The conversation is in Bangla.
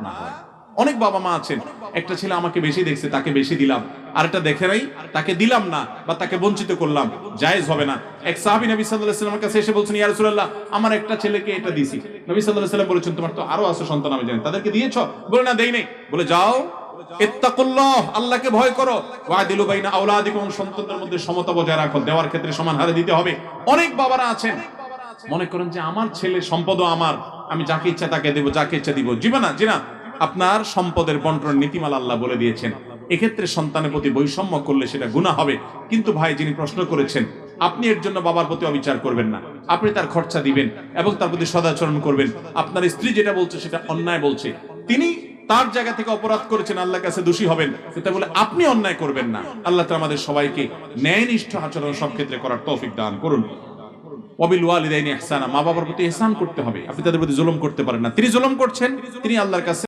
না হয়। অনেক বাবা মা আছেন, একটা ছেলে আমাকে বেশি দেখছে, তাকে বেশি দিলাম, আরেকটা দেখে নাই, তাকে দিলাম না বা তাকে বঞ্চিত করলাম, জায়েজ হবে না। এক সাহাবী নবী সাল্লাল্লাহু আলাইহি ওয়াসাল্লামের কাছে এসে বলছেন, ইয়া রাসূলুল্লাহ, আমার একটা ছেলেকে এটা দিছি। নবী সাল্লাল্লাহু আলাইহি ওয়াসাল্লাম বলেছেন, তোমার তো আরো আছে সন্তান, আমি জানি, তাদেরকে দিয়েছো? বলে না, দেই নাই। বলে যাও, ইত্তাকুল্লাহ, আল্লাহকে ভয় করো, ওয়াদিলু বাইনা আওলাদিকুম, সন্তানদের মধ্যে সমতা বজায় রাখো, দেওয়ার ক্ষেত্রে সমান হারে দিতে হবে। অনেক বাবারা আছেন মনে করেন যে আমার ছেলে সম্পদও আমার, আমি যাকে ইচ্ছা তাকে দেব, যাকে ইচ্ছা দিব। জীবনা জিনা, আপনার সম্পদের বন্টনের নীতিমালা আল্লাহ বলে দিয়েছেন। এক্ষেত্রে সন্তানের প্রতি বৈষম্য করলে সেটা গুনাহ হবে। কিন্তু ভাই, যিনি প্রশ্ন করেছেন, আপনি এর জন্য বাবার প্রতি অবিচার করবেন না, আপনি তার খরচা দিবেন এবং তার প্রতি সদাচরণ করবেন। আপনার স্ত্রী যেটা বলছে সেটা অন্যায় বলছে, তিনি তার জায়গা থেকে অপরাধ করেছেন, আল্লাহর কাছে দোষী হবেন, সেটা বলে আপনি অন্যায় করবেন না। আল্লাহ তাআলা আমাদের সবাইকে ন্যায়নিষ্ঠ আচরণ সব ক্ষেত্রে করার তৌফিক দান করুন। ওয়াবিল ওয়ালিদাইনি ইহসানা, মা বাবার প্রতি ইহসান করতে হবে, আপনি তাদের প্রতি জুলুম করতে পারেন না। তিনি জুলুম করছেন, তিনি আল্লাহর কাছে